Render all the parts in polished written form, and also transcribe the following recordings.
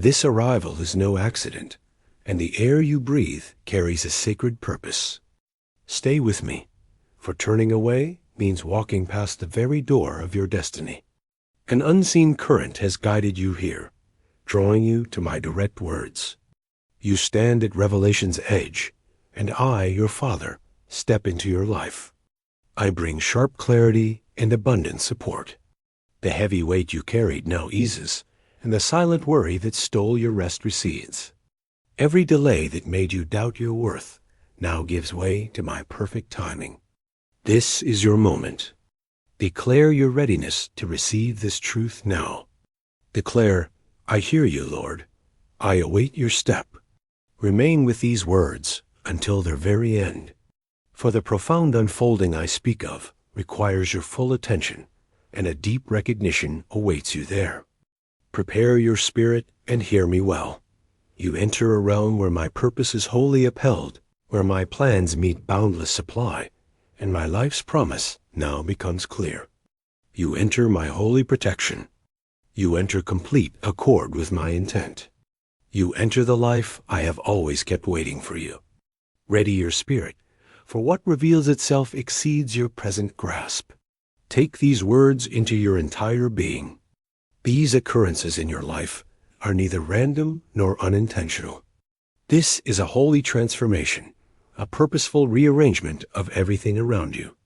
This arrival is no accident, and the air you breathe carries a sacred purpose. Stay with me, for turning away means walking past the very door of your destiny. An unseen current has guided you here, drawing you to my direct words. You stand at revelation's edge, and I, your Father, step into your life. I bring sharp clarity and abundant support. The heavy weight you carried now eases, and the silent worry that stole your rest recedes. Every delay that made you doubt your worth now gives way to my perfect timing. This is your moment. Declare your readiness to receive this truth now. Declare, I hear you, Lord. I await your step. Remain with these words until their very end. For the profound unfolding I speak of requires your full attention, and a deep recognition awaits you there. Prepare your spirit and hear me well. You enter a realm where my purpose is wholly upheld, where my plans meet boundless supply, and my life's promise now becomes clear. You enter my holy protection. You enter complete accord with my intent. You enter the life I have always kept waiting for you. Ready your spirit, for what reveals itself exceeds your present grasp. Take these words into your entire being. These occurrences in your life are neither random nor unintentional. This is a holy transformation, a purposeful rearrangement of everything around you.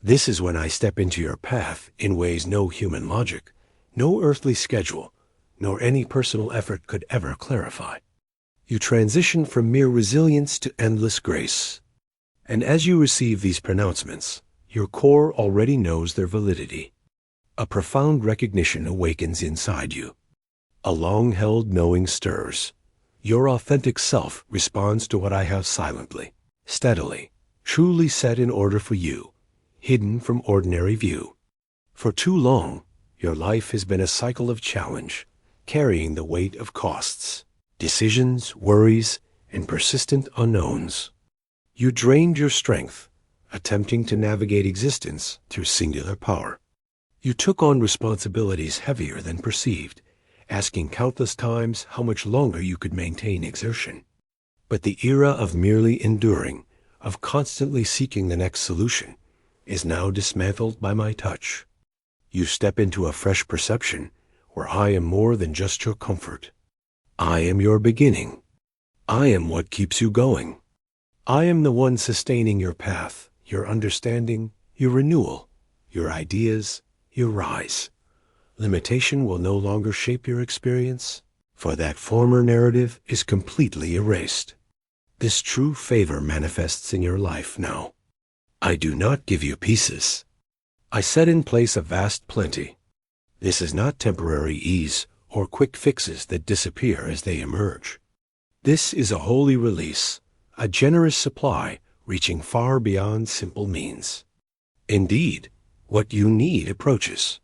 This is when I step into your path in ways no human logic, no earthly schedule, nor any personal effort could ever clarify. You transition from mere resilience to endless grace. And as you receive these pronouncements, your core already knows their validity. A profound recognition awakens inside you. A long-held knowing stirs. Your authentic self responds to what I have silently, steadily, truly set in order for you, hidden from ordinary view. For too long, your life has been a cycle of challenge, carrying the weight of costs, decisions, worries, and persistent unknowns. You drained your strength, attempting to navigate existence through singular power. You took on responsibilities heavier than perceived, asking countless times how much longer you could maintain exertion. But the era of merely enduring, of constantly seeking the next solution, is now dismantled by my touch. You step into a fresh perception where I am more than just your comfort. I am your beginning. I am what keeps you going. I am the one sustaining your path, your understanding, your renewal, your ideas, your rise. Limitation will no longer shape your experience, for that former narrative is completely erased. This true favor manifests in your life now. I do not give you pieces. I set in place a vast plenty. This is not temporary ease or quick fixes that disappear as they emerge. This is a holy release, a generous supply reaching far beyond simple means. Indeed, what you need approaches.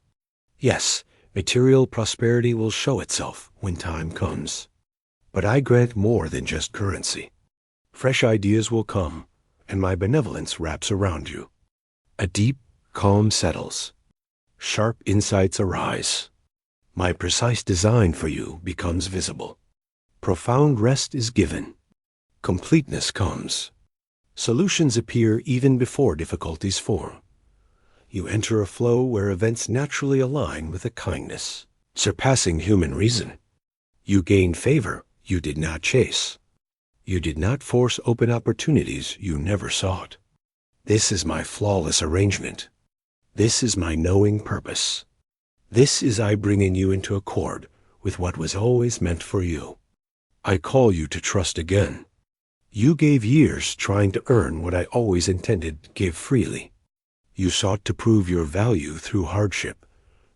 Yes, material prosperity will show itself when time comes. But I grant more than just currency. Fresh ideas will come, and my benevolence wraps around you. A deep calm settles. Sharp insights arise. My precise design for you becomes visible. Profound rest is given. Completeness comes. Solutions appear even before difficulties form. You enter a flow where events naturally align with a kindness, surpassing human reason. You gain favor you did not chase. You did not force open opportunities you never sought. This is my flawless arrangement. This is my knowing purpose. This is I bringing you into accord with what was always meant for you. I call you to trust again. You gave years trying to earn what I always intended to give freely. You sought to prove your value through hardship,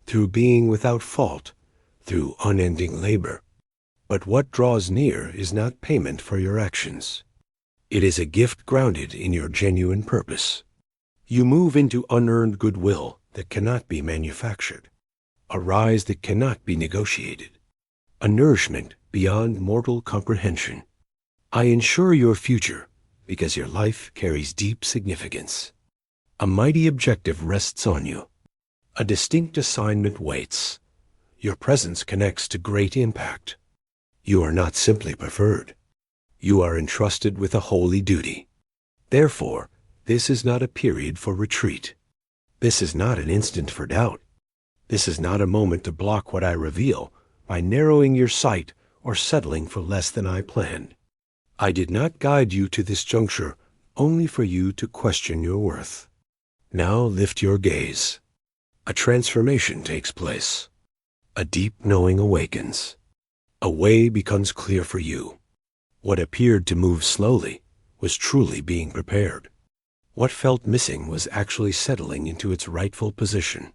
through being without fault, through unending labor. But what draws near is not payment for your actions. It is a gift grounded in your genuine purpose. You move into unearned goodwill that cannot be manufactured, a rise that cannot be negotiated, a nourishment beyond mortal comprehension. I ensure your future because your life carries deep significance. A mighty objective rests on you. A distinct assignment waits. Your presence connects to great impact. You are not simply preferred. You are entrusted with a holy duty. Therefore, this is not a period for retreat. This is not an instant for doubt. This is not a moment to block what I reveal by narrowing your sight or settling for less than I planned. I did not guide you to this juncture only for you to question your worth. Now lift your gaze. A transformation takes place. A deep knowing awakens. A way becomes clear for you. What appeared to move slowly was truly being prepared. What felt missing was actually settling into its rightful position.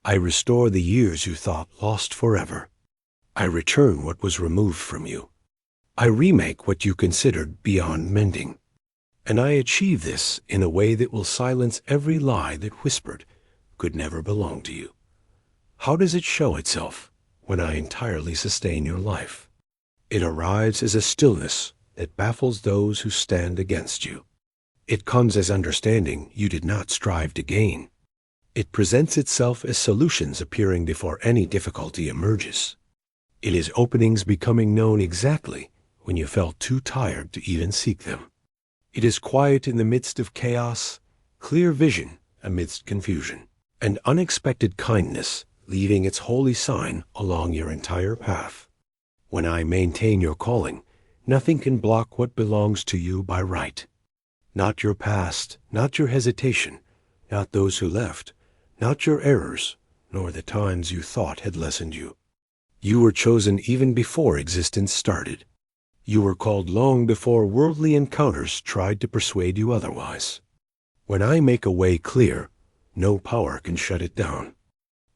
I restore the years you thought lost forever. I return what was removed from you. I remake what you considered beyond mending. And I achieve this in a way that will silence every lie that whispered could never belong to you. How does it show itself when I entirely sustain your life? It arrives as a stillness that baffles those who stand against you. It comes as understanding you did not strive to gain. It presents itself as solutions appearing before any difficulty emerges. It is openings becoming known exactly when you felt too tired to even seek them. It is quiet in the midst of chaos, clear vision amidst confusion, and unexpected kindness leaving its holy sign along your entire path. When I maintain your calling, nothing can block what belongs to you by right. Not your past, not your hesitation, not those who left, not your errors, nor the times you thought had lessened you. You were chosen even before existence started. You were called long before worldly encounters tried to persuade you otherwise. When I make a way clear, no power can shut it down.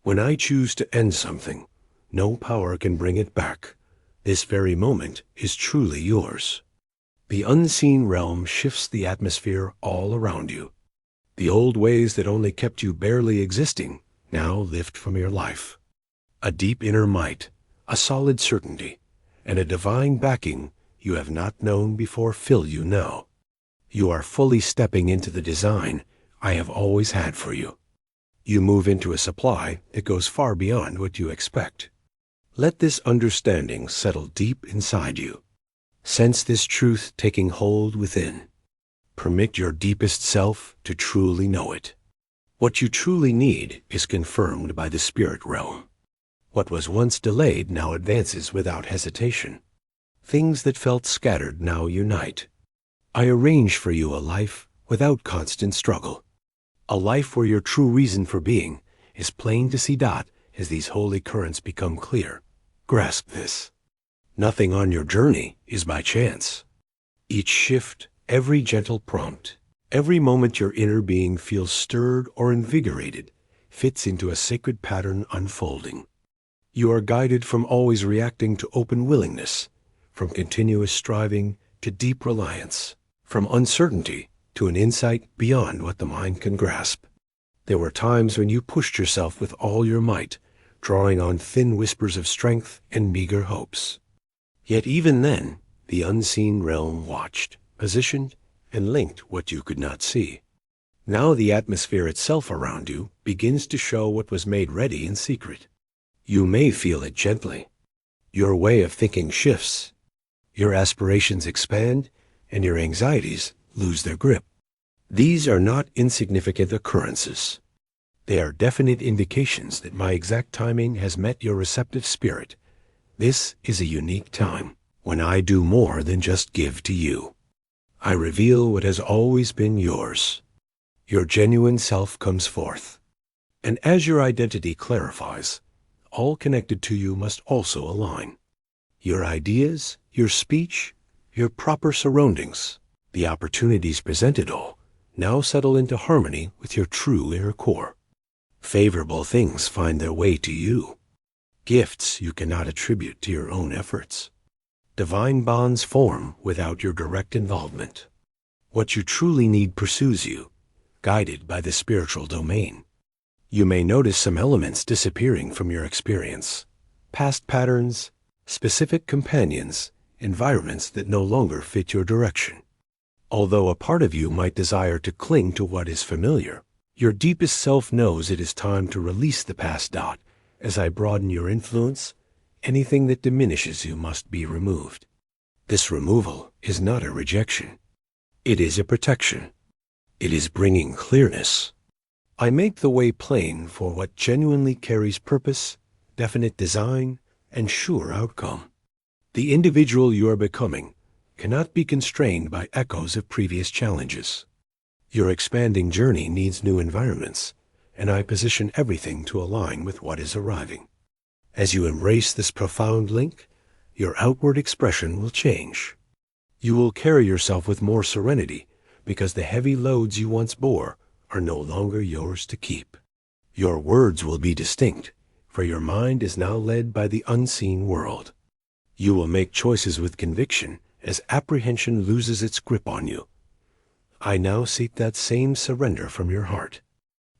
When I choose to end something, no power can bring it back. This very moment is truly yours. The unseen realm shifts the atmosphere all around you. The old ways that only kept you barely existing now lift from your life. A deep inner might, a solid certainty, and a divine backing you have not known before fill you now. You are fully stepping into the design I have always had for you. You move into a supply that goes far beyond what you expect. Let this understanding settle deep inside you. Sense this truth taking hold within. Permit your deepest self to truly know it. What you truly need is confirmed by the spirit realm. What was once delayed now advances without hesitation. Things that felt scattered now unite. I arrange for you a life without constant struggle. A life where your true reason for being is plain to see as these holy currents become clear. Grasp this. Nothing on your journey is by chance. Each shift, every gentle prompt, every moment your inner being feels stirred or invigorated fits into a sacred pattern unfolding. You are guided from always reacting to open willingness, from continuous striving to deep reliance, from uncertainty to an insight beyond what the mind can grasp. There were times when you pushed yourself with all your might, drawing on thin whispers of strength and meager hopes. Yet even then, the unseen realm watched, positioned, and linked what you could not see. Now the atmosphere itself around you begins to show what was made ready in secret. You may feel it gently. Your way of thinking shifts. Your aspirations expand, and your anxieties lose their grip. These are not insignificant occurrences. They are definite indications that my exact timing has met your receptive spirit. This is a unique time when I do more than just give to you. I reveal what has always been yours. Your genuine self comes forth. And as your identity clarifies, all connected to you must also align. Your ideas, your speech, your proper surroundings, the opportunities presented all, now settle into harmony with your true inner core. Favorable things find their way to you. Gifts you cannot attribute to your own efforts. Divine bonds form without your direct involvement. What you truly need pursues you, guided by the spiritual domain. You may notice some elements disappearing from your experience. Past patterns, specific companions, environments that no longer fit your direction. Although a part of you might desire to cling to what is familiar, your deepest self knows it is time to release the past. As I broaden your influence, Anything that diminishes you must be removed. This removal is not a rejection. It is a protection. It is bringing clearness. I make the way plain for what genuinely carries purpose, definite design, and sure outcome. The individual you are becoming cannot be constrained by echoes of previous challenges. Your expanding journey needs new environments, and I position everything to align with what is arriving. As you embrace this profound link, your outward expression will change. You will carry yourself with more serenity because the heavy loads you once bore are no longer yours to keep. Your words will be distinct, for your mind is now led by the unseen world. You will make choices with conviction as apprehension loses its grip on you. I now seek that same surrender from your heart.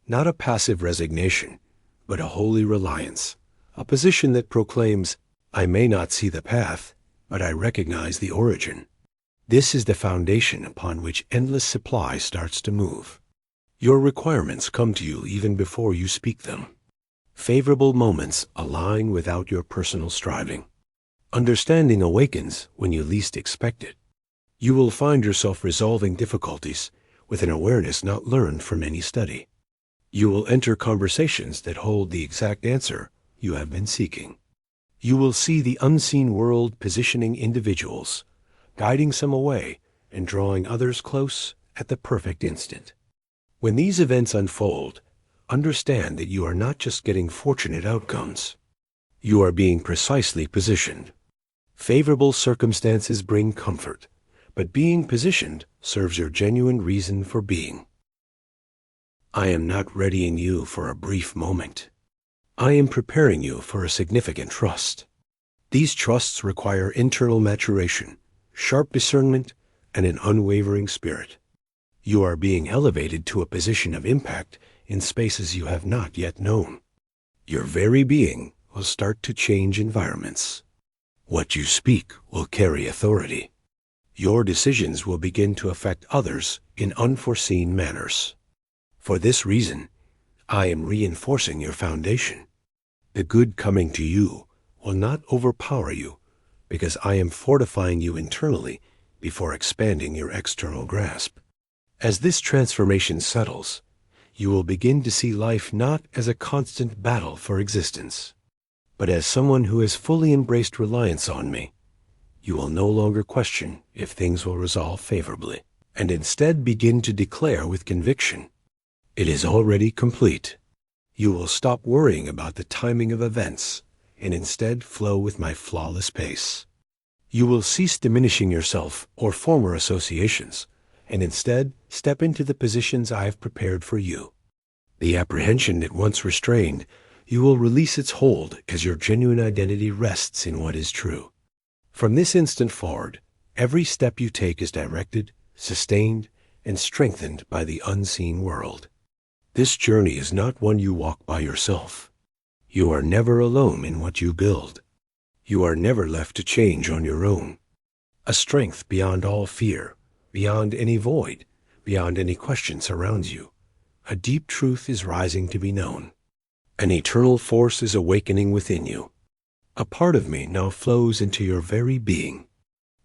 Not a passive resignation, but a holy reliance, a position that proclaims, I may not see the path, but I recognize the origin. This is the foundation upon which endless supply starts to move. Your requirements come to you even before you speak them. Favorable moments align without your personal striving. Understanding awakens when you least expect it. You will find yourself resolving difficulties with an awareness not learned from any study. You will enter conversations that hold the exact answer you have been seeking. You will see the unseen world positioning individuals, guiding some away and drawing others close at the perfect instant. When these events unfold, understand that you are not just getting fortunate outcomes. You are being precisely positioned. Favorable circumstances bring comfort, but being positioned serves your genuine reason for being. I am not readying you for a brief moment. I am preparing you for a significant trust. These trusts require internal maturation, sharp discernment, and an unwavering spirit. You are being elevated to a position of impact in spaces you have not yet known. Your very being will start to change environments. What you speak will carry authority. Your decisions will begin to affect others in unforeseen manners. For this reason, I am reinforcing your foundation. The good coming to you will not overpower you because I am fortifying you internally before expanding your external grasp. As this transformation settles, you will begin to see life not as a constant battle for existence, but as someone who has fully embraced reliance on me. You will no longer question if things will resolve favorably, and instead begin to declare with conviction, it is already complete. You will stop worrying about the timing of events and instead flow with my flawless pace. You will cease diminishing yourself or former associations and instead step into the positions I have prepared for you. The apprehension that once restrained, you will release its hold as your genuine identity rests in what is true. From this instant forward, every step you take is directed, sustained, and strengthened by the unseen world. This journey is not one you walk by yourself. You are never alone in what you build. You are never left to change on your own. A strength beyond all fear, beyond any void, beyond any question surrounds you. A deep truth is rising to be known. An eternal force is awakening within you. A part of me now flows into your very being.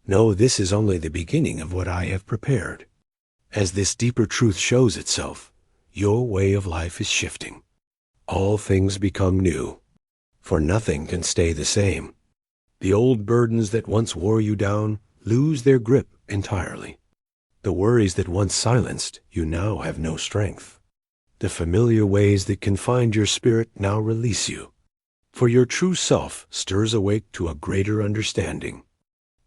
Know this is only the beginning of what I have prepared. As this deeper truth shows itself, your way of life is shifting. All things become new, for nothing can stay the same. The old burdens that once wore you down lose their grip entirely. The worries that once silenced you now have no strength. The familiar ways that confined your spirit now release you, for your true self stirs awake to a greater understanding.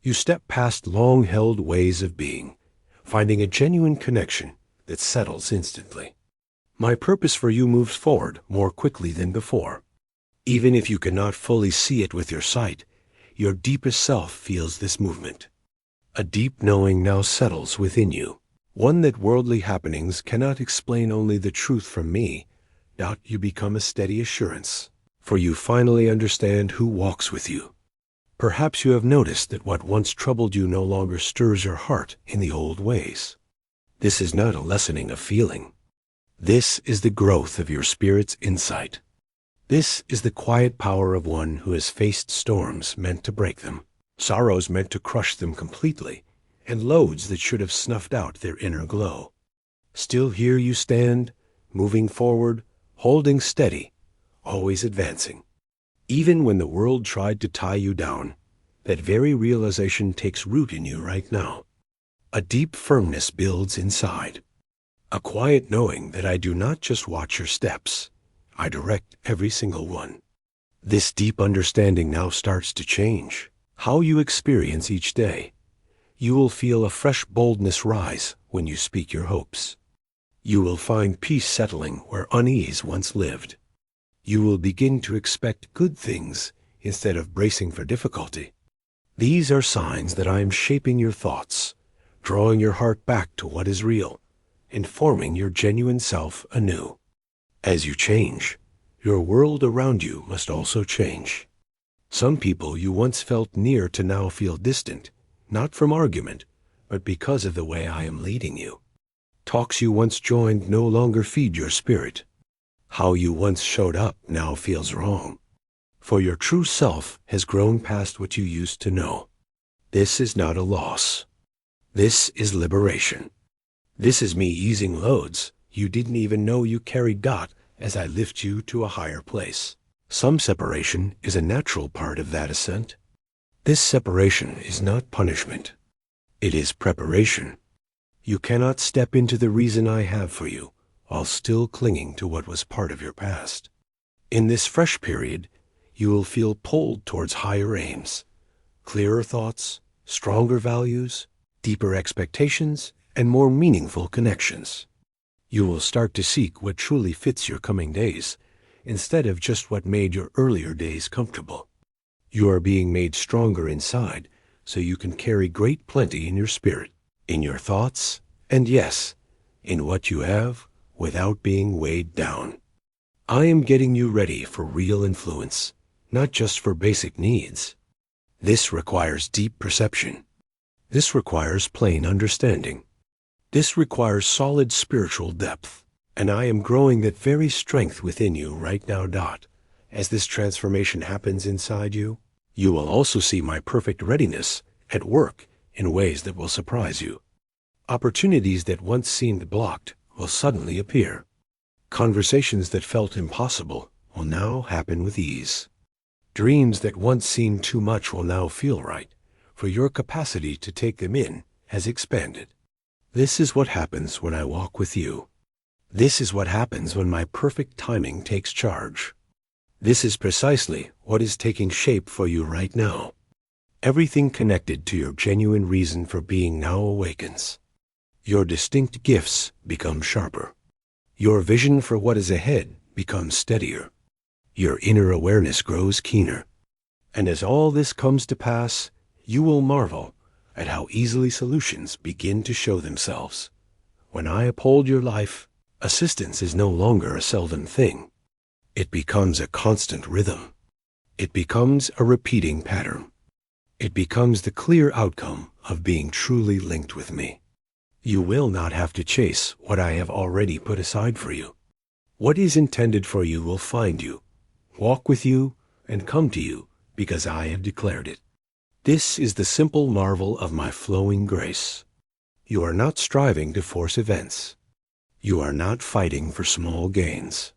You step past long-held ways of being, finding a genuine connection that settles instantly. My purpose for you moves forward more quickly than before. Even if you cannot fully see it with your sight, your deepest self feels this movement. A deep knowing now settles within you, one that worldly happenings cannot explain. Only the truth from me. You become a steady assurance, for you finally understand who walks with you. Perhaps you have noticed that what once troubled you no longer stirs your heart in the old ways. This is not a lessening of feeling. This is the growth of your spirit's insight. This is the quiet power of one who has faced storms meant to break them, sorrows meant to crush them completely, and loads that should have snuffed out their inner glow. Still here you stand, moving forward, holding steady, always advancing. Even when the world tried to tie you down, that very realization takes root in you right now. A deep firmness builds inside. A quiet knowing that I do not just watch your steps, I direct every single one. This deep understanding now starts to change how you experience each day. You will feel a fresh boldness rise when you speak your hopes. You will find peace settling where unease once lived. You will begin to expect good things instead of bracing for difficulty. These are signs that I am shaping your thoughts, drawing your heart back to what is real, and forming your genuine self anew. As you change, your world around you must also change. Some people you once felt near to now feel distant, not from argument, but because of the way I am leading you. Talks you once joined no longer feed your spirit. How you once showed up now feels wrong. For your true self has grown past what you used to know. This is not a loss. This is liberation. This is me easing loads you didn't even know you carried as I lift you to a higher place. Some separation is a natural part of that ascent. This separation is not punishment. It is preparation. You cannot step into the reason I have for you while still clinging to what was part of your past. In this fresh period, you will feel pulled towards higher aims, clearer thoughts, stronger values, deeper expectations, and more meaningful connections. You will start to seek what truly fits your coming days, instead of just what made your earlier days comfortable. You are being made stronger inside, so you can carry great plenty in your spirit, in your thoughts, and yes, in what you have, without being weighed down. I am getting you ready for real influence, not just for basic needs. This requires deep perception. This requires plain understanding. This requires solid spiritual depth. And I am growing that very strength within you right now. As this transformation happens inside you, you will also see my perfect readiness at work in ways that will surprise you. Opportunities that once seemed blocked will suddenly appear. Conversations that felt impossible will now happen with ease. Dreams that once seemed too much will now feel right, for your capacity to take them in has expanded. This is what happens when I walk with you. This is what happens when my perfect timing takes charge. This is precisely what is taking shape for you right now. Everything connected to your genuine reason for being now awakens. Your distinct gifts become sharper. Your vision for what is ahead becomes steadier. Your inner awareness grows keener. And as all this comes to pass, you will marvel at how easily solutions begin to show themselves. When I uphold your life, assistance is no longer a seldom thing. It becomes a constant rhythm. It becomes a repeating pattern. It becomes the clear outcome of being truly linked with me. You will not have to chase what I have already put aside for you. What is intended for you will find you, walk with you, and come to you because I have declared it. This is the simple marvel of my flowing grace. You are not striving to force events. You are not fighting for small gains.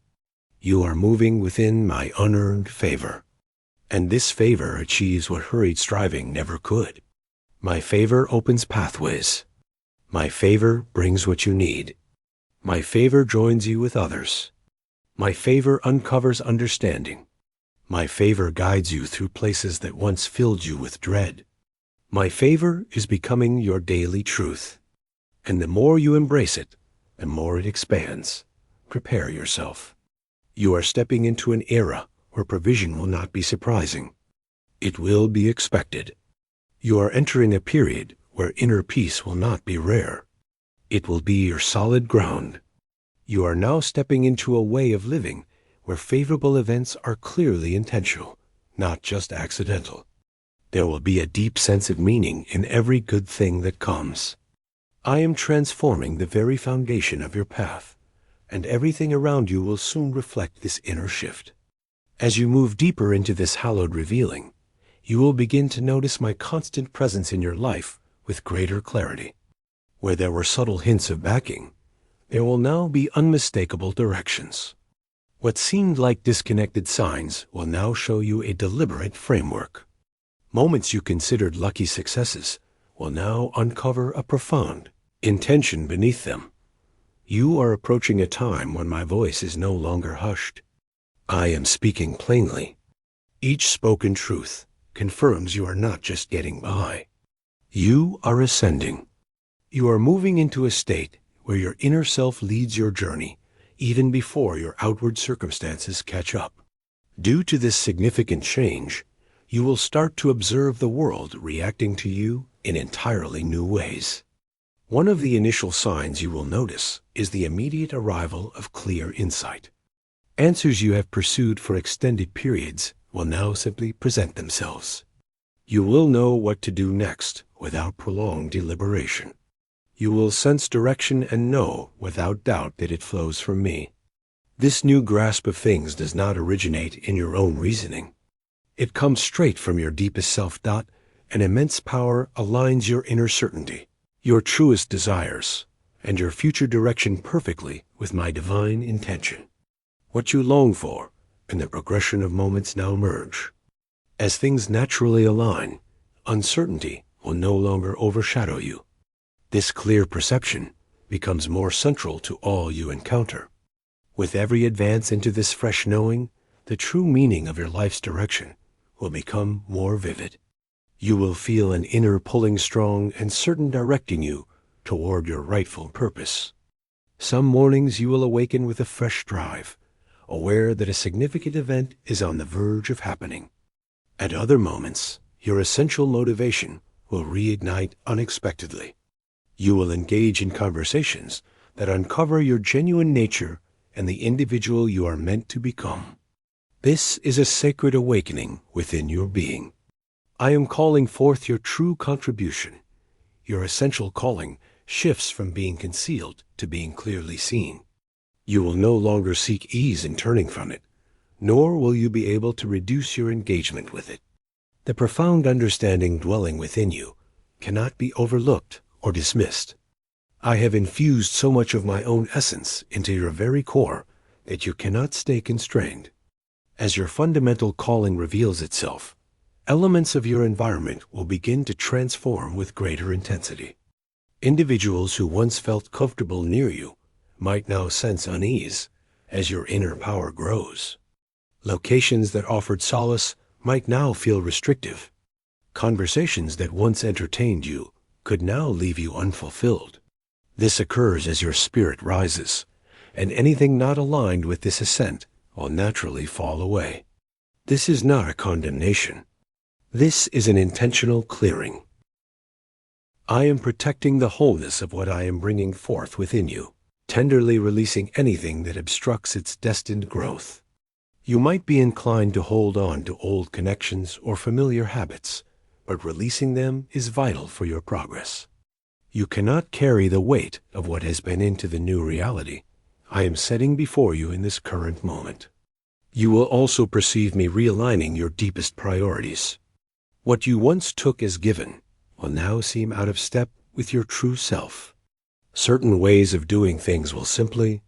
You are moving within my unearned favor. And this favor achieves what hurried striving never could. My favor opens pathways. My favor brings what you need. My favor joins you with others. My favor uncovers understanding. My favor guides you through places that once filled you with dread. My favor is becoming your daily truth. And the more you embrace it, the more it expands. Prepare yourself. You are stepping into an era where provision will not be surprising. It will be expected. You are entering a period where inner peace will not be rare. It will be your solid ground. You are now stepping into a way of living where favorable events are clearly intentional, not just accidental. There will be a deep sense of meaning in every good thing that comes. I am transforming the very foundation of your path, and everything around you will soon reflect this inner shift. As you move deeper into this hallowed revealing, you will begin to notice my constant presence in your life with greater clarity. Where there were subtle hints of backing, there will now be unmistakable directions. What seemed like disconnected signs will now show you a deliberate framework. Moments you considered lucky successes will now uncover a profound intention beneath them. You are approaching a time when my voice is no longer hushed. I am speaking plainly. Each spoken truth confirms you are not just getting by. You are ascending. You are moving into a state where your inner self leads your journey even before your outward circumstances catch up. Due to this significant change, you will start to observe the world reacting to you in entirely new ways. One of the initial signs you will notice is the immediate arrival of clear insight. Answers you have pursued for extended periods will now simply present themselves. You will know what to do next without prolonged deliberation. You will sense direction and know without doubt that it flows from me. This new grasp of things does not originate in your own reasoning. It comes straight from your deepest self. An immense power aligns your inner certainty, your truest desires, and your future direction perfectly with my divine intention. What you long for and the progression of moments now merge. As things naturally align, uncertainty will no longer overshadow you. This clear perception becomes more central to all you encounter. With every advance into this fresh knowing, the true meaning of your life's direction will become more vivid. You will feel an inner pulling strong and certain directing you toward your rightful purpose. Some mornings you will awaken with a fresh drive, aware that a significant event is on the verge of happening. At other moments, your essential motivation will reignite unexpectedly. You will engage in conversations that uncover your genuine nature and the individual you are meant to become. This is a sacred awakening within your being. I am calling forth your true contribution. Your essential calling shifts from being concealed to being clearly seen. You will no longer seek ease in turning from it, nor will you be able to reduce your engagement with it. The profound understanding dwelling within you cannot be overlooked or dismissed. I have infused so much of my own essence into your very core that you cannot stay constrained. As your fundamental calling reveals itself, elements of your environment will begin to transform with greater intensity. Individuals who once felt comfortable near you might now sense unease as your inner power grows. Locations that offered solace might now feel restrictive. Conversations that once entertained you could now leave you unfulfilled. This occurs as your spirit rises, and anything not aligned with this ascent will naturally fall away. This is not a condemnation. This is an intentional clearing. I am protecting the wholeness of what I am bringing forth within you, tenderly releasing anything that obstructs its destined growth. You might be inclined to hold on to old connections or familiar habits, but releasing them is vital for your progress. You cannot carry the weight of what has been into the new reality I am setting before you in this current moment. You will also perceive me realigning your deepest priorities. What you once took as given will now seem out of step with your true self. Certain ways of doing things will simply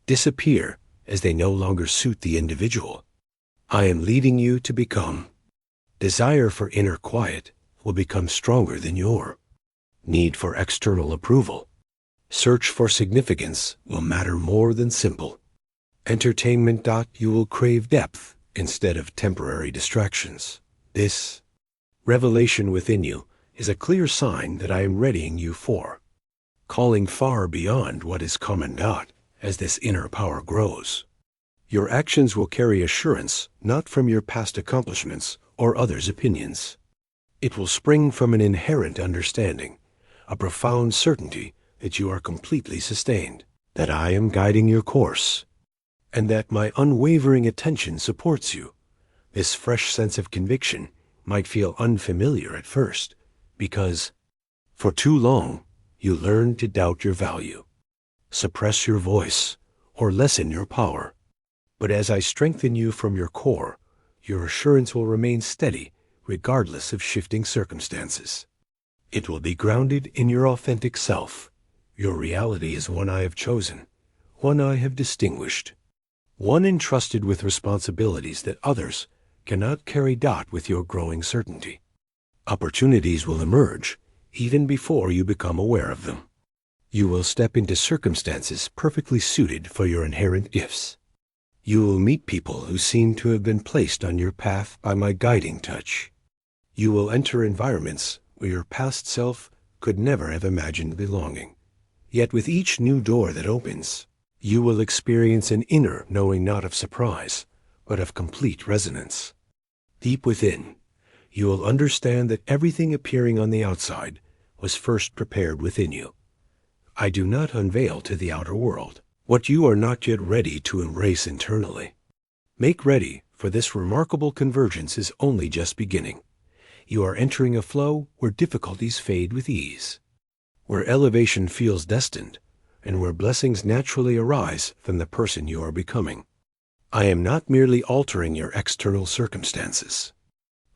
disappear as they no longer suit the individual I am leading you to become. Desire for inner quiet will become stronger than your need for external approval. Search for significance will matter more than simple. Entertainment. You will crave depth instead of temporary distractions. This revelation within you is a clear sign that I am readying you for, calling far beyond what is come and gone as this inner power grows. Your actions will carry assurance not from your past accomplishments or others' opinions. It will spring from an inherent understanding, a profound certainty that you are completely sustained, that I am guiding your course, and that my unwavering attention supports you. This fresh sense of conviction might feel unfamiliar at first, because for too long you learned to doubt your value, suppress your voice, or lessen your power. But as I strengthen you from your core, your assurance will remain steady regardless of shifting circumstances. It will be grounded in your authentic self. Your reality is one I have chosen, one I have distinguished, one entrusted with responsibilities that others cannot carry. With your growing certainty, opportunities will emerge even before you become aware of them. You will step into circumstances perfectly suited for your inherent gifts. You will meet people who seem to have been placed on your path by my guiding touch. You will enter environments where your past self could never have imagined belonging. Yet with each new door that opens, you will experience an inner knowing, not of surprise, but of complete resonance. Deep within, you will understand that everything appearing on the outside was first prepared within you. I do not unveil to the outer world what you are not yet ready to embrace internally. Make ready, for this remarkable convergence is only just beginning. You are entering a flow where difficulties fade with ease, where elevation feels destined, and where blessings naturally arise from the person you are becoming. I am not merely altering your external circumstances.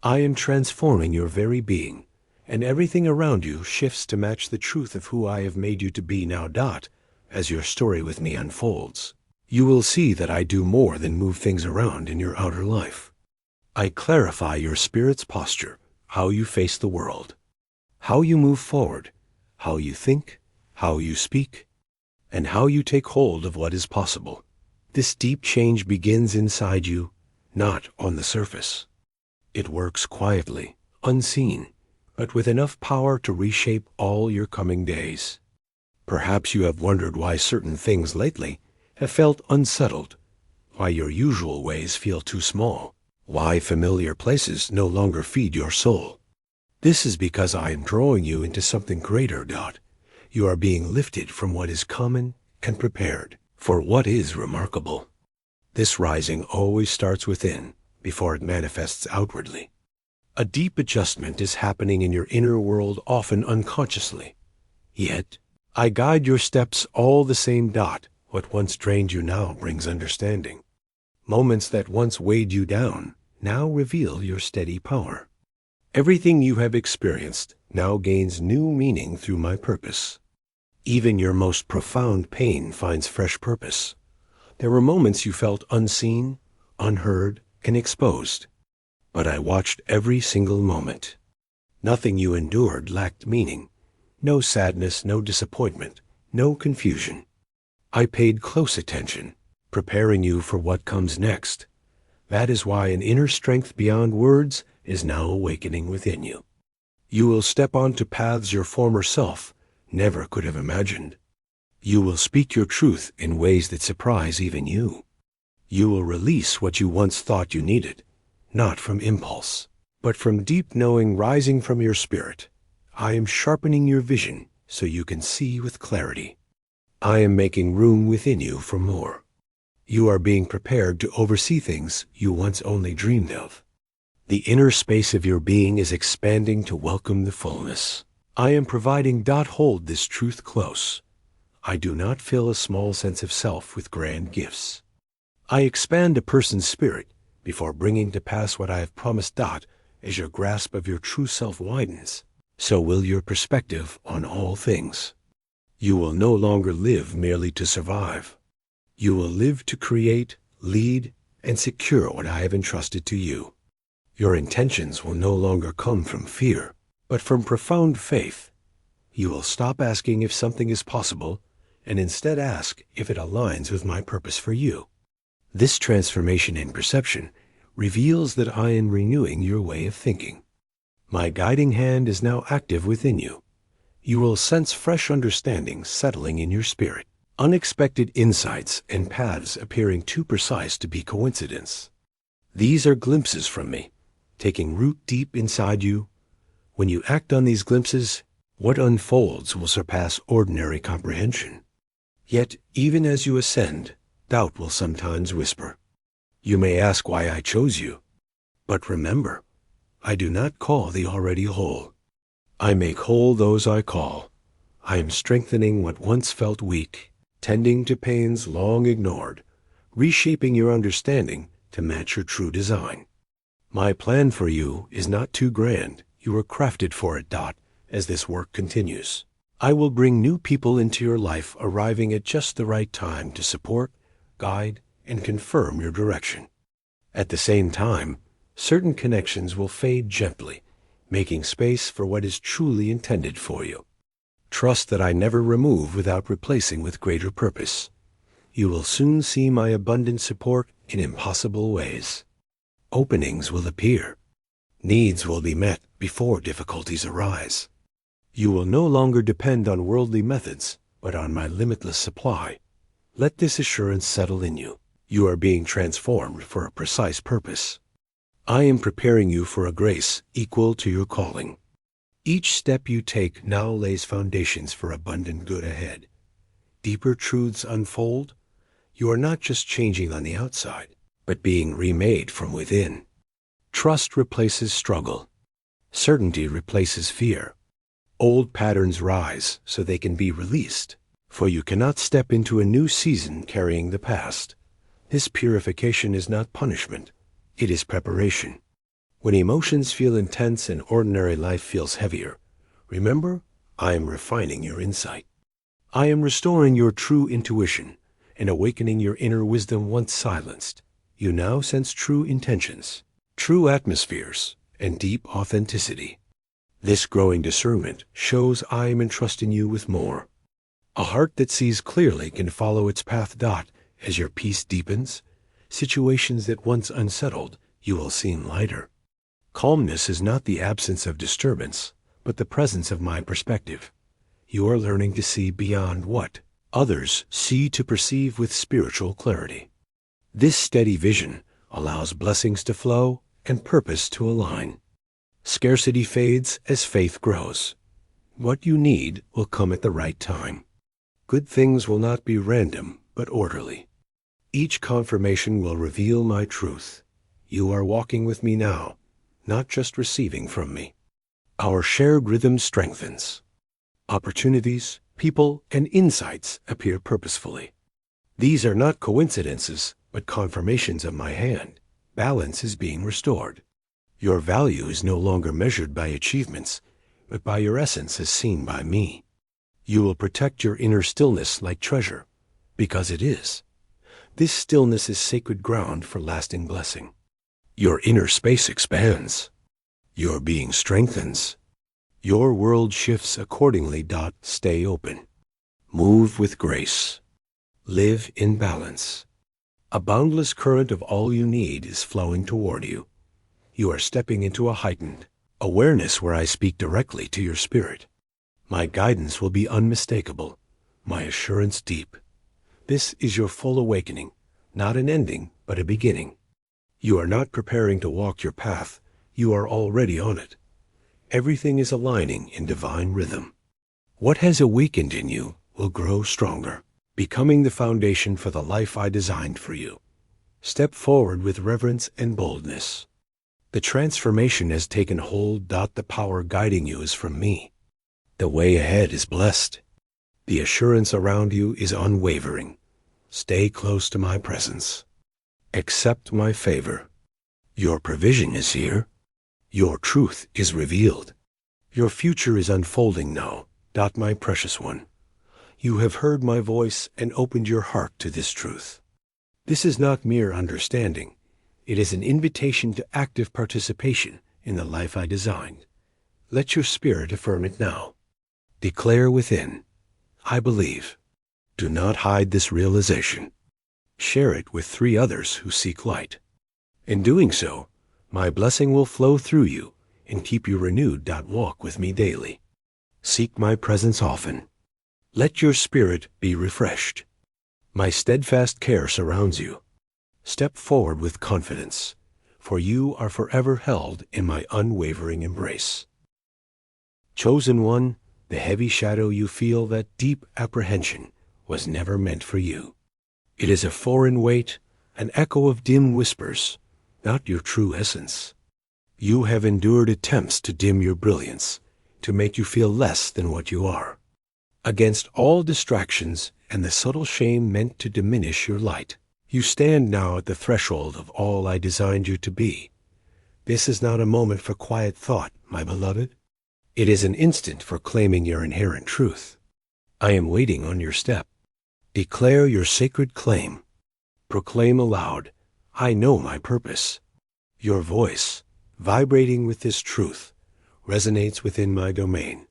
I am transforming your very being, and everything around you shifts to match the truth of who I have made you to be now. As your story with me unfolds, you will see that I do more than move things around in your outer life. I clarify your spirit's posture, how you face the world, how you move forward, how you think, how you speak, and how you take hold of what is possible. This deep change begins inside you, not on the surface. It works quietly, unseen, but with enough power to reshape all your coming days. Perhaps you have wondered why certain things lately have felt unsettled, why your usual ways feel too small, why familiar places no longer feed your soul. This is because I am drawing you into something greater. You are being lifted from what is common and prepared for what is remarkable. This rising always starts within before it manifests outwardly. A deep adjustment is happening in your inner world, often unconsciously. Yet, I guide your steps all the same. What once drained you now brings understanding. Moments that once weighed you down now reveal your steady power. Everything you have experienced now gains new meaning through my purpose. Even your most profound pain finds fresh purpose. There were moments you felt unseen, unheard, and exposed. But I watched every single moment. Nothing you endured lacked meaning. No sadness, no disappointment, no confusion. I paid close attention, preparing you for what comes next. That is why an inner strength beyond words is now awakening within you. You will step onto paths your former self never could have imagined. You will speak your truth in ways that surprise even you. You will release what you once thought you needed, not from impulse, but from deep knowing rising from your spirit. I am sharpening your vision so you can see with clarity. I am making room within you for more. You are being prepared to oversee things you once only dreamed of. The inner space of your being is expanding to welcome the fullness. I am providing. Hold this truth close. I do not fill a small sense of self with grand gifts. I expand a person's spirit before bringing to pass what I have promised. As your grasp of your true self widens, so will your perspective on all things. You will no longer live merely to survive. You will live to create, lead, and secure what I have entrusted to you. Your intentions will no longer come from fear, but from profound faith. You will stop asking if something is possible, and instead ask if it aligns with my purpose for you. This transformation in perception reveals that I am renewing your way of thinking. My guiding hand is now active within you. You will sense fresh understanding settling in your spirit, unexpected insights and paths appearing too precise to be coincidence. These are glimpses from me, taking root deep inside you. When you act on these glimpses, what unfolds will surpass ordinary comprehension. Yet, even as you ascend, doubt will sometimes whisper. You may ask why I chose you. But remember, I do not call the already whole. I make whole those I call. I am strengthening what once felt weak, tending to pains long ignored, reshaping your understanding to match your true design. My plan for you is not too grand. You are crafted for it. As this work continues, I will bring new people into your life, arriving at just the right time to support, guide, and confirm your direction. At the same time, certain connections will fade gently, making space for what is truly intended for you. Trust that I never remove without replacing with greater purpose. You will soon see my abundant support in impossible ways. Openings will appear. Needs will be met before difficulties arise. You will no longer depend on worldly methods, but on my limitless supply. Let this assurance settle in you. You are being transformed for a precise purpose. I am preparing you for a grace equal to your calling. Each step you take now lays foundations for abundant good ahead. Deeper truths unfold. You are not just changing on the outside, but being remade from within. Trust replaces struggle. Certainty replaces fear. Old patterns rise so they can be released, for you cannot step into a new season carrying the past. This purification is not punishment. It is preparation. When emotions feel intense and ordinary life feels heavier, remember, I am refining your insight. I am restoring your true intuition and awakening your inner wisdom once silenced. You now sense true intentions, true atmospheres, and deep authenticity. This growing discernment shows I am entrusting you with more. A heart that sees clearly can follow its path. As your peace deepens, situations that once unsettled you will seem lighter. Calmness is not the absence of disturbance, but the presence of my perspective. You are learning to see beyond what others see, to perceive with spiritual clarity. This steady vision allows blessings to flow and purpose to align. Scarcity fades as faith grows. What you need will come at the right time. Good things will not be random, but orderly. Each confirmation will reveal my truth. You are walking with me now, not just receiving from me. Our shared rhythm strengthens. Opportunities, people, and insights appear purposefully. These are not coincidences, but confirmations of my hand. Balance is being restored. Your value is no longer measured by achievements, but by your essence as seen by me. You will protect your inner stillness like treasure, because it is. This stillness is sacred ground for lasting blessing. Your inner space expands. Your being strengthens. Your world shifts accordingly. Stay open. Move with grace. Live in balance. A boundless current of all you need is flowing toward you. You are stepping into a heightened awareness where I speak directly to your spirit. My guidance will be unmistakable, my assurance deep. This is your full awakening, not an ending, but a beginning. You are not preparing to walk your path, you are already on it. Everything is aligning in divine rhythm. What has awakened in you will grow stronger, becoming the foundation for the life I designed for you. Step forward with reverence and boldness. The transformation has taken hold. The power guiding you is from me. The way ahead is blessed. The assurance around you is unwavering. Stay close to my presence. Accept my favor. Your provision is here. Your truth is revealed. Your future is unfolding now. My precious one. You have heard my voice and opened your heart to this truth. This is not mere understanding. It is an invitation to active participation in the life I designed. Let your spirit affirm it now. Declare within, I believe. Do not hide this realization. Share it with 3 others who seek light. In doing so, my blessing will flow through you and keep you renewed. Walk with me daily. Seek my presence often. Let your spirit be refreshed. My steadfast care surrounds you. Step forward with confidence, for you are forever held in my unwavering embrace. Chosen one, the heavy shadow you feel, that deep apprehension, was never meant for you. It is a foreign weight, an echo of dim whispers, not your true essence. You have endured attempts to dim your brilliance, to make you feel less than what you are. Against all distractions and the subtle shame meant to diminish your light, You stand now at the threshold of all I designed you to be. This is not a moment for quiet thought, my beloved. It is an instant for claiming your inherent truth. I am waiting on your step. Declare your sacred claim. Proclaim aloud, I know my purpose. Your voice, vibrating with this truth, resonates within my domain,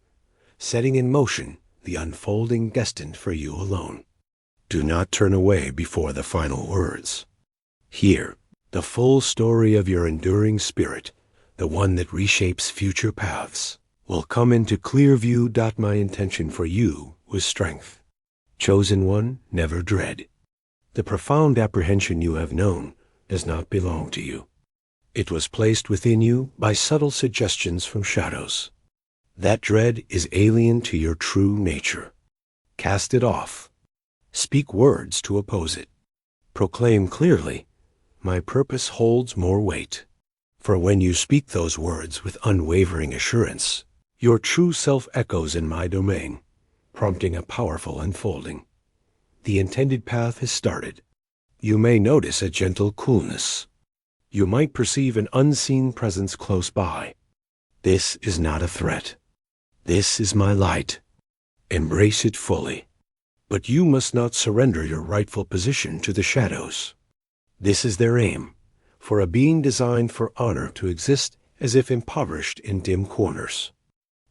setting in motion the unfolding destined for you alone. Do not turn away before the final words. Hear the full story of your enduring spirit, the one that reshapes future paths, will come into clear view. My intention for you was strength. Chosen one, never dread. The profound apprehension you have known does not belong to you. It was placed within you by subtle suggestions from shadows. That dread is alien to your true nature. Cast it off. Speak words to oppose it. Proclaim clearly, my purpose holds more weight. For when you speak those words with unwavering assurance, your true self echoes in my domain, prompting a powerful unfolding. The intended path has started. You may notice a gentle coolness. You might perceive an unseen presence close by. This is not a threat. This is my light. Embrace it fully. But you must not surrender your rightful position to the shadows. This is their aim, for a being designed for honor to exist as if impoverished in dim corners.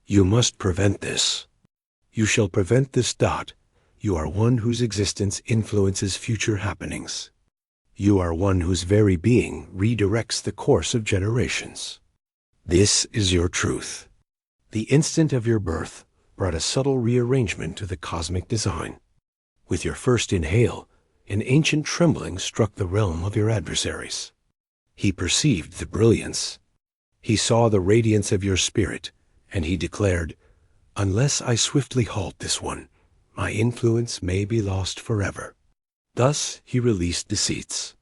You must prevent this. You shall prevent this. You are one whose existence influences future happenings. You are one whose very being redirects the course of generations. This is your truth. The instant of your birth brought a subtle rearrangement to the cosmic design. With your first inhale, an ancient trembling struck the realm of your adversaries. He perceived the brilliance. He saw the radiance of your spirit, and he declared, unless I swiftly halt this one, my influence may be lost forever. Thus he released deceits.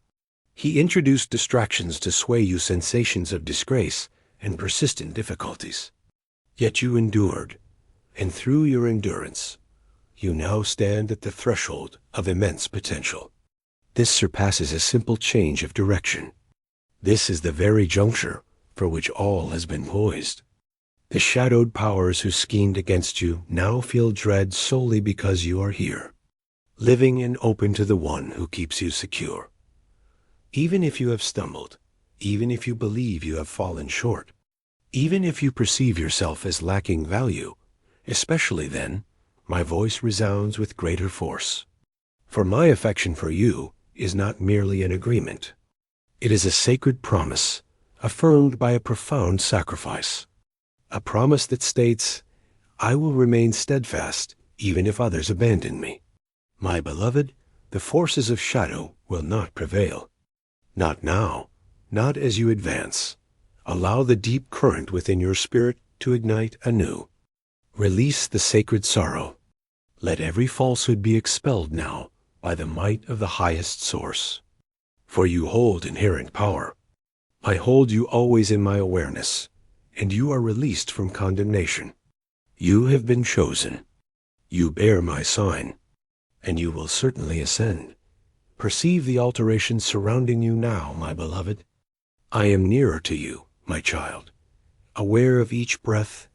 He introduced distractions to sway you, sensations of disgrace and persistent difficulties. Yet you endured, and through your endurance, you now stand at the threshold of immense potential. This surpasses a simple change of direction. This is the very juncture for which all has been poised. The shadowed powers who schemed against you now feel dread solely because you are here, living and open to the one who keeps you secure. Even if you have stumbled, even if you believe you have fallen short, even if you perceive yourself as lacking value, especially then, my voice resounds with greater force. For my affection for you is not merely an agreement. It is a sacred promise, affirmed by a profound sacrifice. A promise that states, I will remain steadfast even if others abandon me. My beloved, the forces of shadow will not prevail. Not now, not as you advance. Allow the deep current within your spirit to ignite anew. Release the sacred sorrow. Let every falsehood be expelled now by the might of the highest source. For you hold inherent power. I hold you always in my awareness, and you are released from condemnation. You have been chosen. You bear my sign, and you will certainly ascend. Perceive the alterations surrounding you now, my beloved. I am nearer to you, my child, aware of each breath,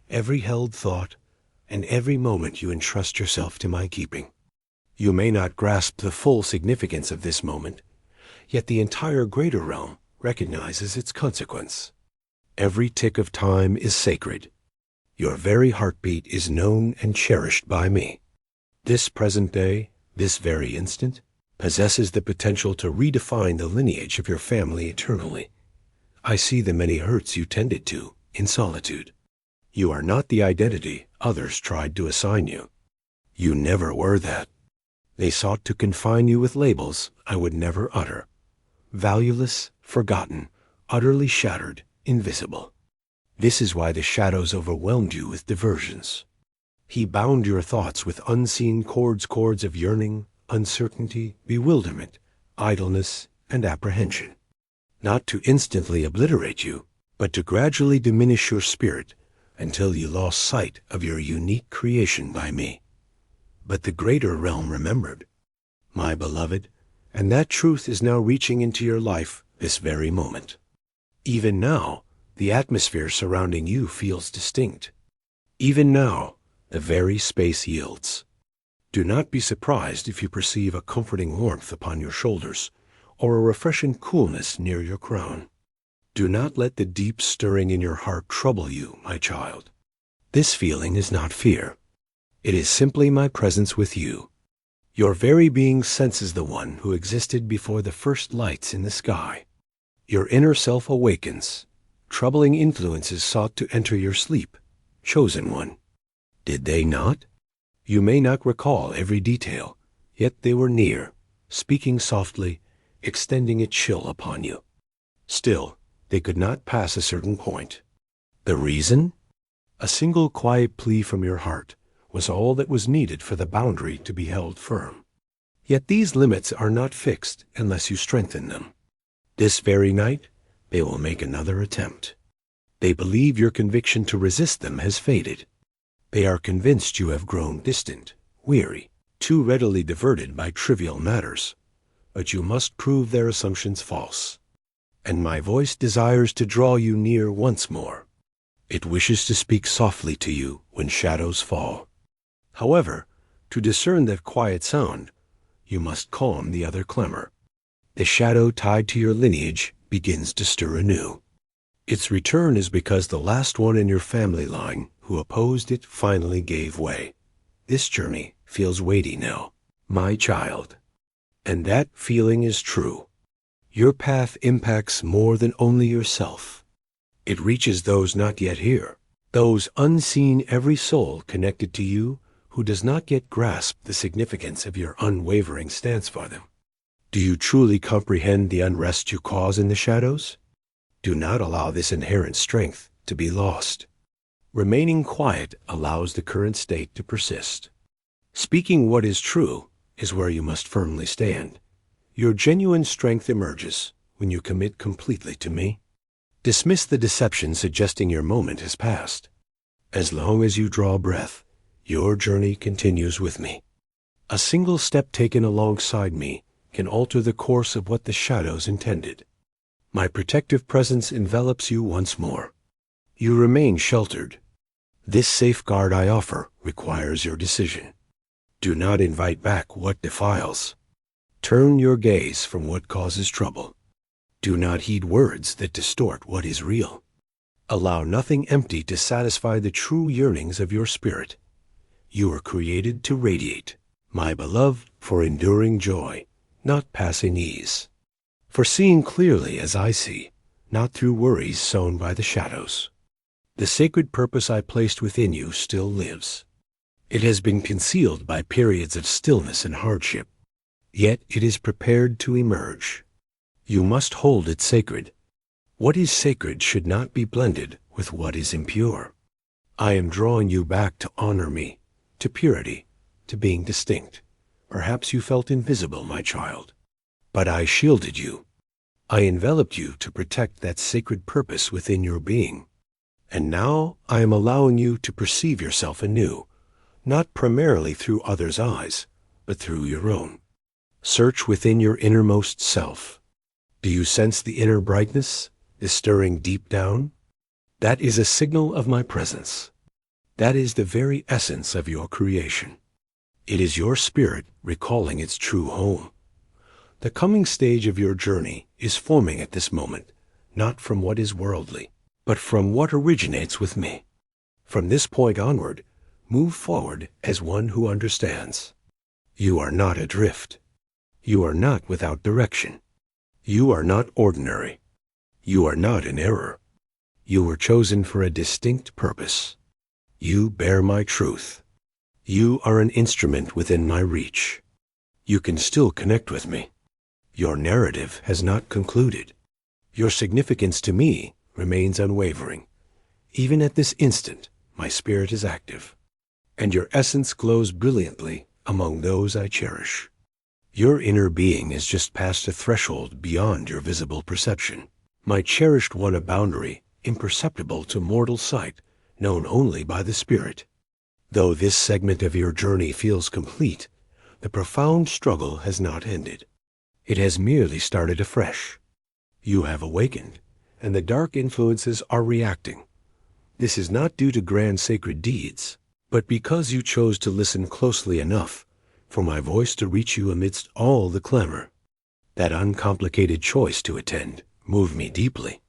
every held thought, and every moment you entrust yourself to my keeping. You may not grasp the full significance of this moment, yet the entire greater realm recognizes its consequence. Every tick of time is sacred. Your very heartbeat is known and cherished by me. This present day, this very instant, possesses the potential to redefine the lineage of your family eternally. I see the many hurts you tended to in solitude. You are not the identity others tried to assign you. You never were that. They sought to confine you with labels I would never utter. Valueless, forgotten, utterly shattered, invisible. This is why the shadows overwhelmed you with diversions. He bound your thoughts with unseen cords of yearning, uncertainty, bewilderment, idleness, and apprehension. Not to instantly obliterate you, but to gradually diminish your spirit until you lost sight of your unique creation by me. But the greater realm remembered. My beloved, And that truth is now reaching into your life this very moment. Even now, the atmosphere surrounding you feels distinct. Even now, the very space yields. Do not be surprised if you perceive a comforting warmth upon your shoulders, or a refreshing coolness near your crown. Do not let the deep stirring in your heart trouble you, my child. This feeling is not fear. It is simply my presence with you. Your very being senses the one who existed before the first lights in the sky. Your inner self awakens. Troubling influences sought to enter your sleep. Chosen one. Did they not? You may not recall every detail, yet they were near, speaking softly, extending a chill upon you. Still, they could not pass a certain point. The reason? A single quiet plea from your heart was all that was needed for the boundary to be held firm. Yet these limits are not fixed unless you strengthen them. This very night, they will make another attempt. They believe your conviction to resist them has faded. They are convinced you have grown distant, weary, too readily diverted by trivial matters. But you must prove their assumptions false. And my voice desires to draw you near once more. It wishes to speak softly to you when shadows fall. However, to discern that quiet sound, you must calm the other clamor. The shadow tied to your lineage begins to stir anew. Its return is because the last one in your family line who opposed it finally gave way. This journey feels weighty now, my child. And that feeling is true. Your path impacts more than only yourself. It reaches those not yet here, those unseen every soul connected to you who does not yet grasp the significance of your unwavering stance for them. Do you truly comprehend the unrest you cause in the shadows? Do not allow this inherent strength to be lost. Remaining quiet allows the current state to persist. Speaking what is true is where you must firmly stand. Your genuine strength emerges when you commit completely to me. Dismiss the deception suggesting your moment has passed. As long as you draw breath, your journey continues with me. A single step taken alongside me can alter the course of what the shadows intended. My protective presence envelops you once more. You remain sheltered. This safeguard I offer requires your decision. Do not invite back what defiles. Turn your gaze from what causes trouble. Do not heed words that distort what is real. Allow nothing empty to satisfy the true yearnings of your spirit. You are created to radiate, my beloved, for enduring joy, not passing ease. For seeing clearly as I see, not through worries sown by the shadows. The sacred purpose I placed within you still lives. It has been concealed by periods of stillness and hardship, yet it is prepared to emerge. You must hold it sacred. What is sacred should not be blended with what is impure. I am drawing you back to honor me, to purity, to being distinct. Perhaps you felt invisible, my child. But I shielded you. I enveloped you to protect that sacred purpose within your being. And now I am allowing you to perceive yourself anew, not primarily through others' eyes, but through your own. Search within your innermost self. Do you sense the inner brightness, the stirring deep down? That is a signal of my presence. That is the very essence of your creation. It is your spirit recalling its true home. The coming stage of your journey is forming at this moment, not from what is worldly, but from what originates with me. From this point onward, move forward as one who understands. You are not adrift. You are not without direction. You are not ordinary. You are not in error. You were chosen for a distinct purpose. You bear my truth. You are an instrument within my reach. You can still connect with me. Your narrative has not concluded. Your significance to me remains unwavering. Even at this instant, my spirit is active, and your essence glows brilliantly among those I cherish. Your inner being has just passed a threshold beyond your visible perception. My cherished one, a boundary imperceptible to mortal sight, known only by the spirit. Though this segment of your journey feels complete, the profound struggle has not ended. It has merely started afresh. You have awakened, and the dark influences are reacting. This is not due to grand sacred deeds, but because you chose to listen closely enough for my voice to reach you amidst all the clamor. That uncomplicated choice to attend moved me deeply.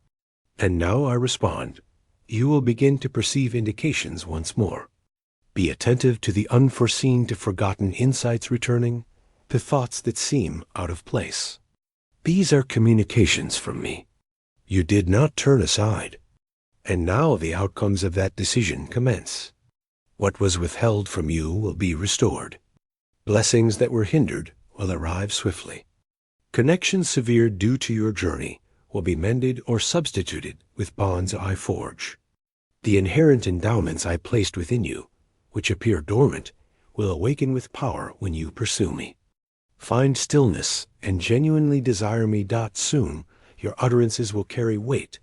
And now I respond. You will begin to perceive indications once more. Be attentive to the unforeseen to forgotten insights returning, to thoughts that seem out of place. These are communications from me. You did not turn aside. And now the outcomes of that decision commence. What was withheld from you will be restored. Blessings that were hindered will arrive swiftly. Connections severed due to your journey will be mended or substituted with bonds I forge. The inherent endowments I placed within you, which appear dormant, will awaken with power when you pursue me. Find stillness and genuinely desire me. Soon your utterances will carry weight,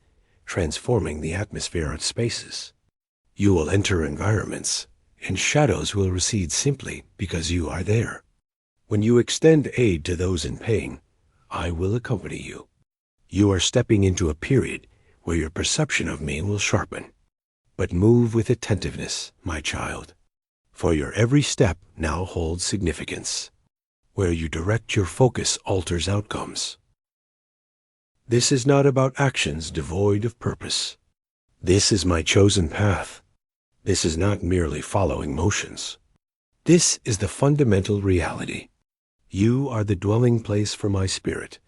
transforming the atmosphere of spaces. You will enter environments, and shadows will recede simply because you are there. When you extend aid to those in pain, I will accompany you. You are stepping into a period where your perception of me will sharpen. But move with attentiveness, my child, for your every step now holds significance. Where you direct your focus alters outcomes. This is not about actions devoid of purpose. This is my chosen path. This is not merely following motions. This is the fundamental reality. You are the dwelling place for my spirit,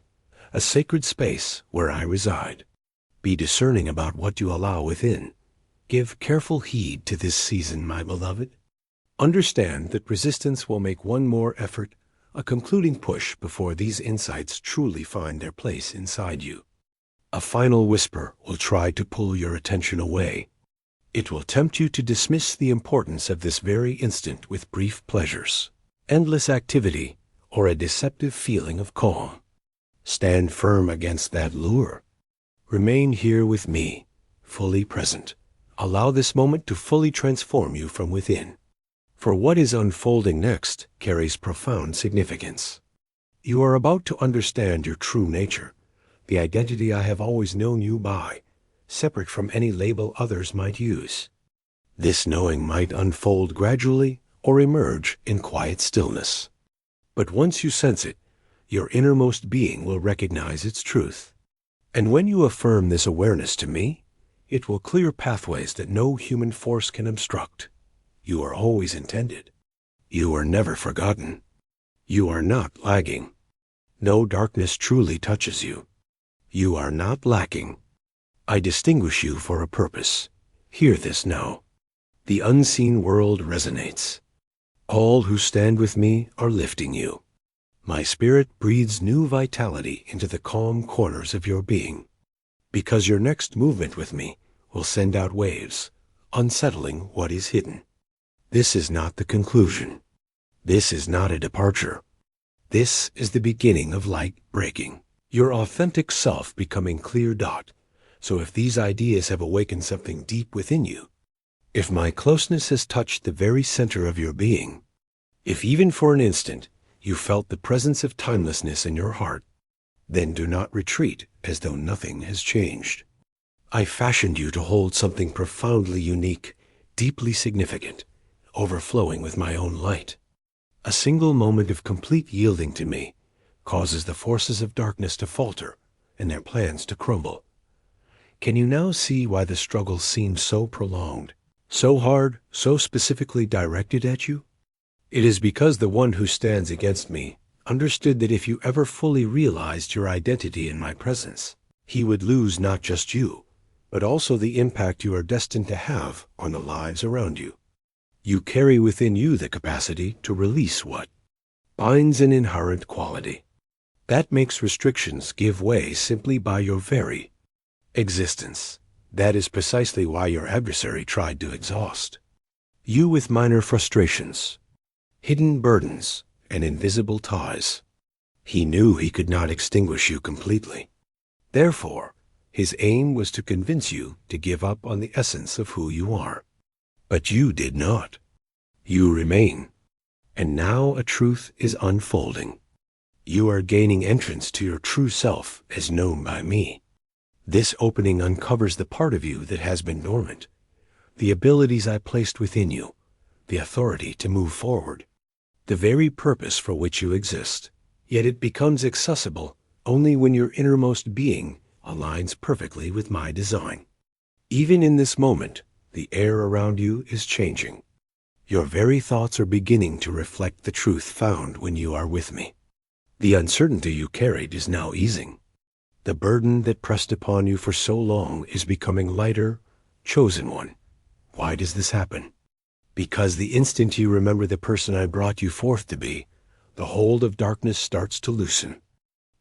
a sacred space where I reside. Be discerning about what you allow within. Give careful heed to this season, my beloved. Understand that resistance will make one more effort, a concluding push before these insights truly find their place inside you. A final whisper will try to pull your attention away. It will tempt you to dismiss the importance of this very instant with brief pleasures, endless activity, or a deceptive feeling of calm. Stand firm against that lure. Remain here with me, fully present. Allow this moment to fully transform you from within. For what is unfolding next carries profound significance. You are about to understand your true nature, the identity I have always known you by, separate from any label others might use. This knowing might unfold gradually or emerge in quiet stillness. But once you sense it, your innermost being will recognize its truth. And when you affirm this awareness to me, it will clear pathways that no human force can obstruct. You are always intended. You are never forgotten. You are not lagging. No darkness truly touches you. You are not lacking. I distinguish you for a purpose. Hear this now. The unseen world resonates. All who stand with me are lifting you. My spirit breathes new vitality into the calm corners of your being. Because your next movement with me will send out waves, unsettling what is hidden. This is not the conclusion. This is not a departure. This is the beginning of light breaking, your authentic self becoming clear. So if these ideas have awakened something deep within you, if my closeness has touched the very center of your being, if even for an instant you felt the presence of timelessness in your heart, then do not retreat as though nothing has changed. I fashioned you to hold something profoundly unique, deeply significant, overflowing with my own light. A single moment of complete yielding to me causes the forces of darkness to falter and their plans to crumble. Can you now see why the struggle seems so prolonged, so hard, so specifically directed at you? It is because the one who stands against me understood that if you ever fully realized your identity in my presence, he would lose not just you, but also the impact you are destined to have on the lives around you. You carry within you the capacity to release what binds an inherent quality. That makes restrictions give way simply by your very existence. That is precisely why your adversary tried to exhaust you with minor frustrations, hidden burdens, and invisible ties. He knew he could not extinguish you completely. Therefore, his aim was to convince you to give up on the essence of who you are. But you did not. You remain. And now a truth is unfolding. You are gaining entrance to your true self as known by me. This opening uncovers the part of you that has been dormant, the abilities I placed within you, the authority to move forward, the very purpose for which you exist. Yet it becomes accessible only when your innermost being aligns perfectly with my design. Even in this moment, the air around you is changing. Your very thoughts are beginning to reflect the truth found when you are with me. The uncertainty you carried is now easing. The burden that pressed upon you for so long is becoming lighter, chosen one. Why does this happen? Because the instant you remember the person I brought you forth to be, the hold of darkness starts to loosen.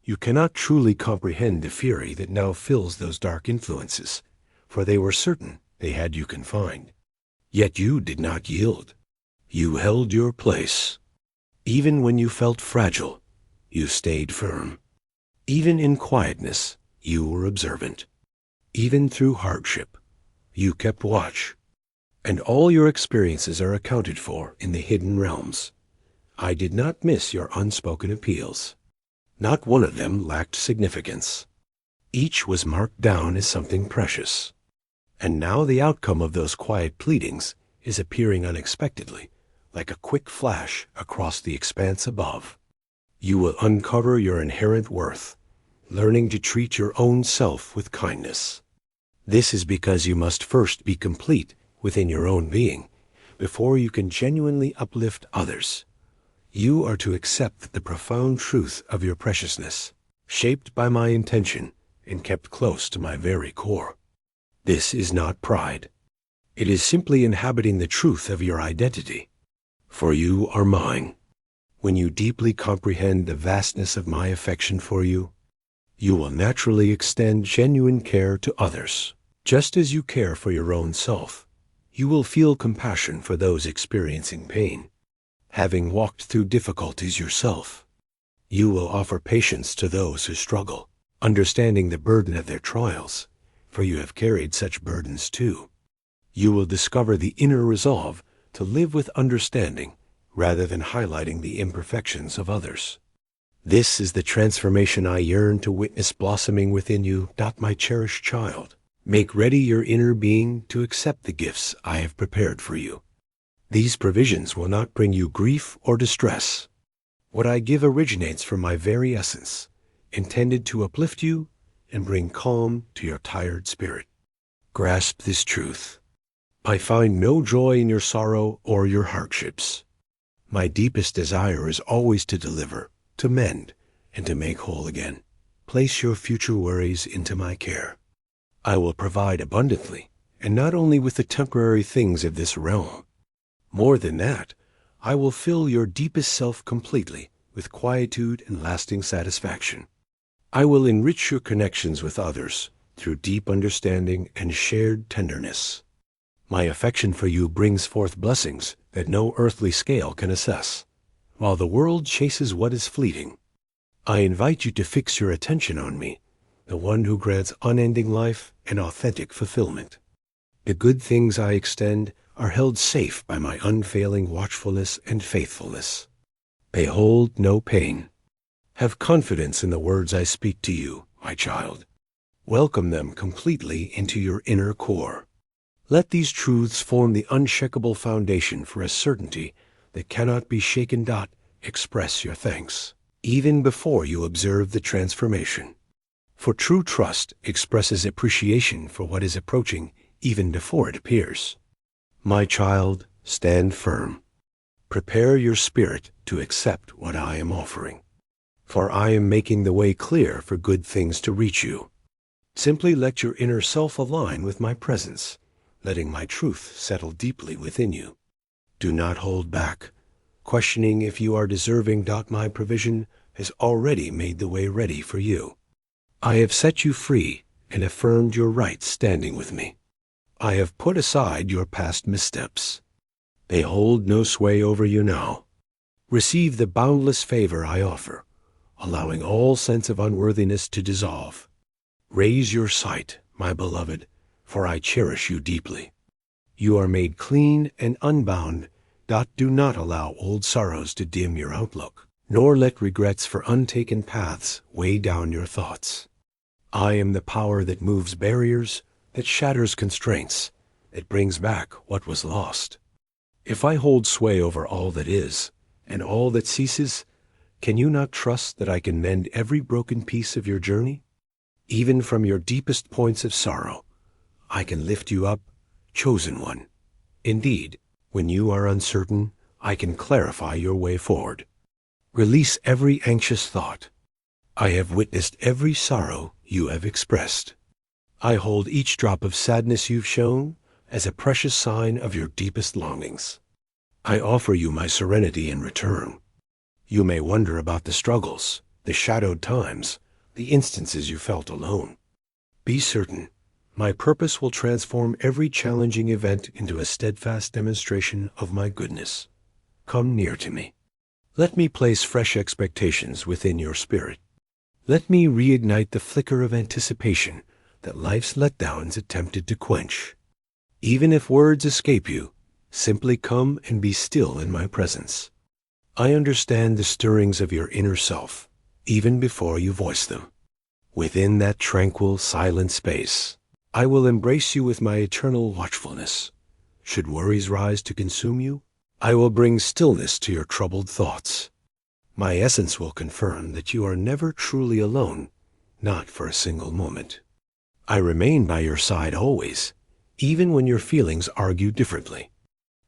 You cannot truly comprehend the fury that now fills those dark influences, for they were certain they had you confined. Yet you did not yield. You held your place. Even when you felt fragile, you stayed firm. Even in quietness, you were observant. Even through hardship, you kept watch. And all your experiences are accounted for in the hidden realms. I did not miss your unspoken appeals. Not one of them lacked significance. Each was marked down as something precious. And now the outcome of those quiet pleadings is appearing unexpectedly, like a quick flash across the expanse above. You will uncover your inherent worth, learning to treat your own self with kindness. This is because you must first be complete within your own being before you can genuinely uplift others. You are to accept the profound truth of your preciousness, shaped by my intention and kept close to my very core. This is not pride. It is simply inhabiting the truth of your identity. For you are mine. When you deeply comprehend the vastness of my affection for you, you will naturally extend genuine care to others. Just as you care for your own self, you will feel compassion for those experiencing pain. Having walked through difficulties yourself, you will offer patience to those who struggle, understanding the burden of their trials, for you have carried such burdens too. You will discover the inner resolve to live with understanding rather than highlighting the imperfections of others. This is the transformation I yearn to witness blossoming within you, my cherished child. Make ready your inner being to accept the gifts I have prepared for you. These provisions will not bring you grief or distress. What I give originates from my very essence, intended to uplift you and bring calm to your tired spirit. Grasp this truth. I find no joy in your sorrow or your hardships. My deepest desire is always to deliver, to mend, and to make whole again. Place your future worries into my care. I will provide abundantly, and not only with the temporary things of this realm. More than that, I will fill your deepest self completely with quietude and lasting satisfaction. I will enrich your connections with others through deep understanding and shared tenderness. My affection for you brings forth blessings that no earthly scale can assess. While the world chases what is fleeting, I invite you to fix your attention on me, the one who grants unending life and authentic fulfillment. The good things I extend are held safe by my unfailing watchfulness and faithfulness. Behold no pain. Have confidence in the words I speak to you, my child. Welcome them completely into your inner core. Let these truths form the unshakable foundation for a certainty that cannot be shaken. Express your thanks, even before you observe the transformation. For true trust expresses appreciation for what is approaching even before it appears. My child, stand firm. Prepare your spirit to accept what I am offering, for I am making the way clear for good things to reach you. Simply let your inner self align with my presence, letting my truth settle deeply within you. Do not hold back, questioning if you are deserving. My provision has already made the way ready for you. I have set you free and affirmed your right standing with me. I have put aside your past missteps. They hold no sway over you now. Receive the boundless favor I offer, allowing all sense of unworthiness to dissolve. Raise your sight, my beloved, for I cherish you deeply. You are made clean and unbound. Do not allow old sorrows to dim your outlook. nor let regrets for untaken paths weigh down your thoughts. I am the power that moves barriers, that shatters constraints, that brings back what was lost. If I hold sway over all that is, and all that ceases, can you not trust that I can mend every broken piece of your journey? Even from your deepest points of sorrow, I can lift you up, chosen one. Indeed, when you are uncertain, I can clarify your way forward. Release every anxious thought. I have witnessed every sorrow you have expressed. I hold each drop of sadness you've shown as a precious sign of your deepest longings. I offer you my serenity in return. You may wonder about the struggles, the shadowed times, the instances you felt alone. Be certain, my purpose will transform every challenging event into a steadfast demonstration of my goodness. Come near to me. Let me place fresh expectations within your spirit. Let me reignite the flicker of anticipation that life's letdowns attempted to quench. Even if words escape you, simply come and be still in my presence. I understand the stirrings of your inner self, even before you voice them. Within that tranquil, silent space, I will embrace you with my eternal watchfulness. Should worries rise to consume you, I will bring stillness to your troubled thoughts. My essence will confirm that you are never truly alone, not for a single moment. I remain by your side always, even when your feelings argue differently.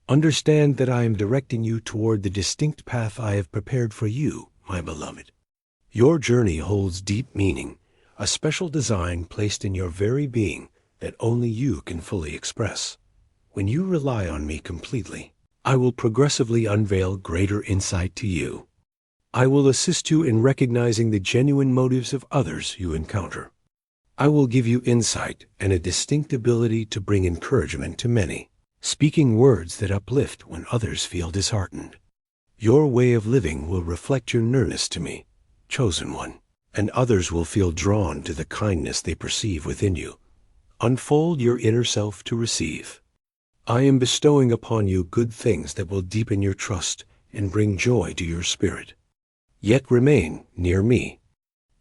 Understand that I am directing you toward the distinct path I have prepared for you, my beloved. Your journey holds deep meaning, a special design placed in your very being that only you can fully express. When you rely on me completely, I will progressively unveil greater insight to you. I will assist you in recognizing the genuine motives of others you encounter. I will give you insight and a distinct ability to bring encouragement to many, speaking words that uplift when others feel disheartened. Your way of living will reflect your nearness to me, chosen one, and others will feel drawn to the kindness they perceive within you. Unfold your inner self to receive. I am bestowing upon you good things that will deepen your trust and bring joy to your spirit. Yet remain near me.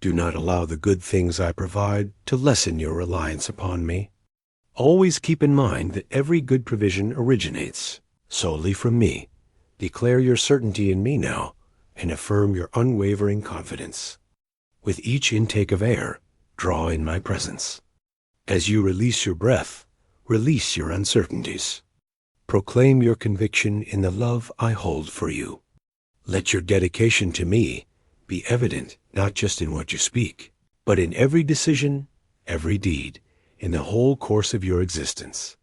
Do not allow the good things I provide to lessen your reliance upon me. Always keep in mind that every good provision originates solely from me. Declare your certainty in me now, and affirm your unwavering confidence. With each intake of air, draw in my presence. As you release your breath, release your uncertainties. Proclaim your conviction in the love I hold for you. Let your dedication to me be evident not just in what you speak, but in every decision, every deed, in the whole course of your existence.